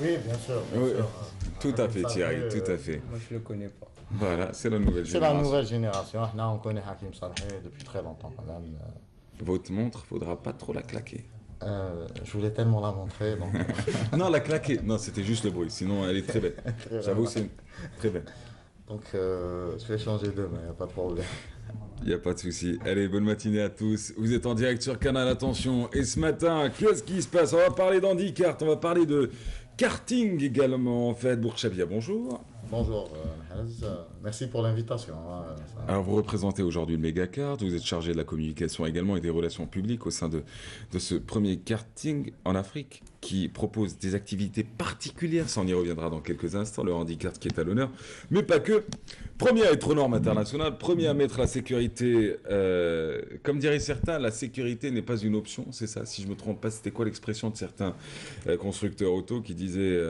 Oui, bien sûr, bien Oui, sûr. tout à Hakim fait Saleh, Thierry, tout à fait. Moi, je le connais pas. Voilà, c'est la nouvelle c'est la génération. nouvelle génération. Là, on connaît Hakim Saleh depuis très longtemps quand même. Votre montre, faudra pas trop la claquer. Je voulais tellement la montrer, donc Non, la claquer, non, c'était juste le bruit, sinon elle est très belle. très J'avoue, bien. c'est très belle. Donc, je vais changer demain, il n'y a pas de problème. Il n'y a pas de souci. Allez, bonne matinée à tous. Vous êtes en direct sur Canal Attention. Et ce matin, qu'est-ce qui se passe? On va parler d'handicap, on va parler de karting également. En fait, Bourg-Chabia, bonjour. Bonjour, Hez. Merci pour l'invitation. Alors, vous représentez aujourd'hui le Mégacart, vous êtes chargé de la communication également et des relations publiques au sein de ce premier karting en Afrique qui propose des activités particulières, ça on y reviendra dans quelques instants, le handicap qui est à l'honneur, mais pas que. Premier à être aux normes internationales, premier à mettre la sécurité, comme diraient certains, la sécurité n'est pas une option, c'est ça, si je me trompe pas, c'était quoi l'expression de certains constructeurs auto qui disaient...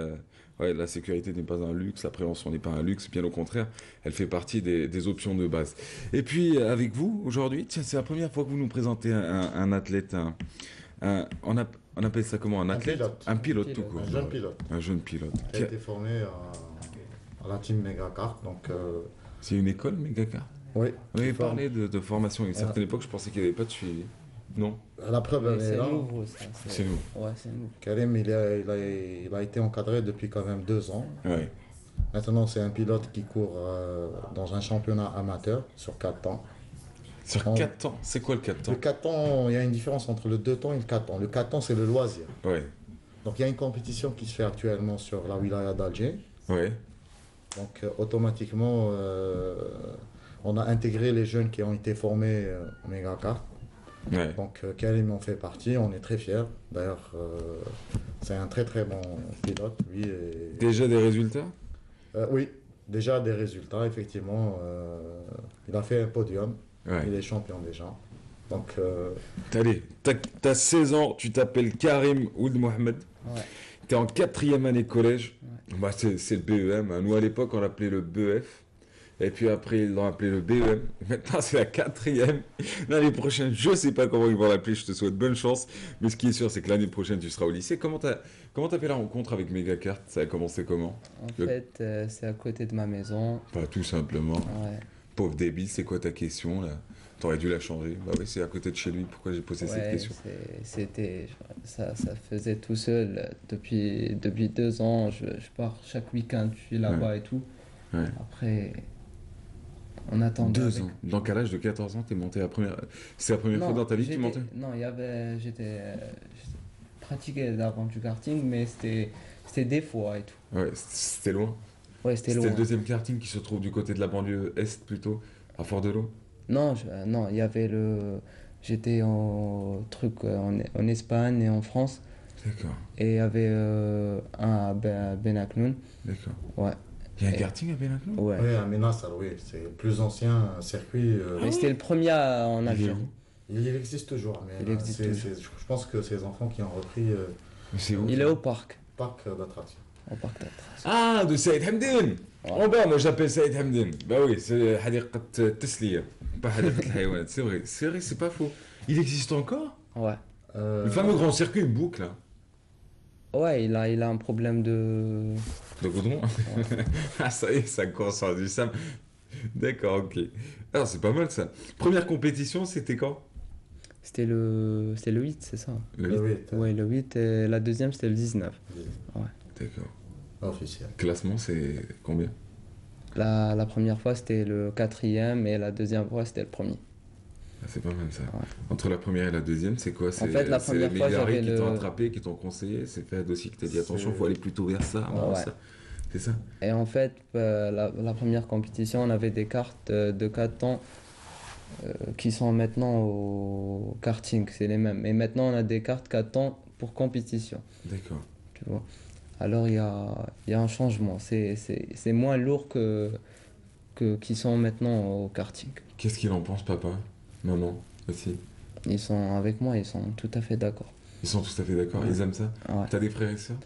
ouais, la sécurité n'est pas un luxe, la prévention n'est pas un luxe, bien au contraire, elle fait partie des options de base. Et puis, avec vous, aujourd'hui, tiens, c'est la première fois que vous nous présentez un athlète, on appelle ça comment, un Un athlète? pilote. Un pilote Un tout pilote. court. Un jeune pilote Un jeune pilote. qui a été formé à la team Megacart. Donc, C'est une école, Megacart? oui, Vous avez qui forme. parlé de formation à une certaine époque, je pensais qu'il n'y avait pas de suivi. Non, La preuve, elle Mais est c'est là. nouveau, ça. c'est nous. Ouais, c'est nouveau. Karim, il a été encadré depuis quand même 2 ans. Ouais. Maintenant, c'est un pilote qui court dans un championnat amateur sur 4 ans. Sur On- 4 ans, c'est quoi le 4 Le ans? 4 ans, il y a une différence entre le 2 temps et le 4 ans. Le 4 ans, c'est le loisir. Ouais, Donc, il y a une compétition qui se fait actuellement sur la wilaya d'Alger. ouais, Donc, automatiquement, on a intégré les jeunes qui ont été formés au Megacart. ouais. Donc, Karim en fait partie, on est très fiers. D'ailleurs, c'est un très très bon pilote, lui. Déjà des résultats? Oui, déjà des résultats, effectivement. Il a fait un podium, Ouais. il est champion déjà. Donc, Allez, t'as 16 ans, tu t'appelles Karim Ould Mohamed, Ouais. t'es en quatrième année collège. Bah, c'est le BEM, hein. Nous à l'époque on l'appelait le BEF, et puis après ils l'ont appelé le BEM. Maintenant c'est la quatrième. L'année prochaine, je sais pas comment ils vont l'appeler, je te souhaite bonne chance, mais ce qui est sûr c'est que l'année prochaine tu seras au lycée. Comment t'as fait la rencontre avec Megacart? Ça a commencé comment? En Le- fait, c'est à côté de ma maison. Pas tout simplement. Ouais. Pauvre débile, c'est quoi ta question là? T'aurais dû la changer. Bah oui, c'est à côté de chez lui, pourquoi j'ai posé cette Ouais, question? c'était, ça faisait tout seul. Depuis 2 ans, je pars chaque week-end, je suis là-bas et tout. Ouais. Après, on attend. 2 ans. Dans quel âge de 14 ans t'es monté la première... C'est la première fois dans ta vie que tu montais? Non, j'étais pratiqué d'avant du karting, mais c'était des fois et tout. Ouais, c'était loin. Ouais, c'était C'était loin. le deuxième karting qui se trouve du côté de la banlieue est plutôt, à Fort-de-L'Eau. Non, non, il y avait j'étais en Espagne et en France, D'accord, et il y avait un à Benaknoun. d'accord. Ouais, Il y a un Et- karting à Benancnou? ouais. oui, à Ménassar, oui, c'est le plus ancien circuit. Mais c'était le premier en Algérie. Il existe toujours, mais Il existe toujours. je pense que c'est les enfants qui ont repris Mais c'est où? Il est au parc, le parc d'attractions. au parc d'attractions. Ah, de Saïd Hamdin! Ouais. Oh ben, moi j'appelle Saïd Hamdin. Bah oui, c'est Hadiqat Tesliya. Pas Hadiqat Haywanat, c'est vrai, c'est pas faux. Il existe encore? Ouais. Le fameux grand circuit, une boucle, là. Ouais, il a un problème de. De goudron? Ah, ça y est, ça consort du Sam. D'accord, ok. Alors, c'est pas mal ça. Première compétition, c'était quand? C'était le 8, c'est ça? Le Le 8. 8, Ouais, le 8, et la deuxième c'était le 19. D'accord. officiel. Classement, c'est combien? La première fois c'était le quatrième et la deuxième fois c'était le premier. Ah, c'est pas mal ça. Ouais. Entre la première et la deuxième, c'est quoi? C'est fait, la c'est les première fois, milliards j'avais qui t'ont le- attrapé, qui t'ont conseillé. C'est Fed aussi qui t'a dit attention, C'est- faut aller plutôt vers ça. avant Ouais. ça. C'est ça? Et en fait, la première compétition, on avait des cartes de 4 ans qui sont maintenant au karting, c'est les mêmes. Et maintenant, on a des cartes 4 ans pour compétition, D'accord. tu vois. Alors, il y a un changement. C'est moins lourd qui sont maintenant au karting. Qu'est-ce qu'il en pense, papa? Maman? Aussi? Ils sont avec moi, ils sont tout à fait d'accord. Ils sont tout à fait d'accord, ils aiment ça? Ouais. T'as des frères et sœurs?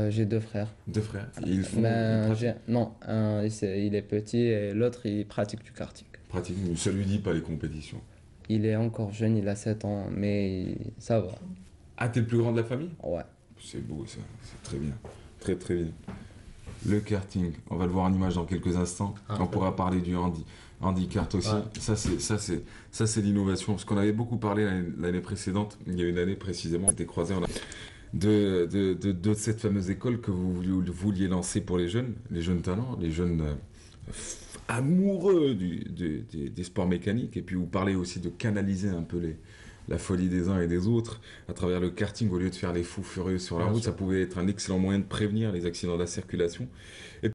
J'ai 2 frères. Deux frères? Ils font. Ben, ils pratiquent, non, un, il est petit et l'autre, il pratique du karting. pratiquent, mais ça lui dit pas les compétitions. Il est encore jeune, il a 7 ans, mais ça va. Ah, t'es le plus grand de la famille? Ouais. C'est beau ça, c'est très bien. Très très bien. Le karting, on va le voir en image dans quelques instants. On pourra parler du handicart aussi. Ouais. Ça c'est l'innovation. Parce qu'on avait beaucoup parlé l'année précédente. Il y a une année précisément, on était croisés. De cette fameuse école que vous vouliez lancer pour les jeunes talents, les jeunes amoureux des sports mécaniques. Et puis vous parlez aussi de canaliser un peu la folie des uns et des autres à travers le karting au lieu de faire les fous furieux sur la route. Ça pouvait être un excellent moyen de prévenir les accidents de la circulation. Et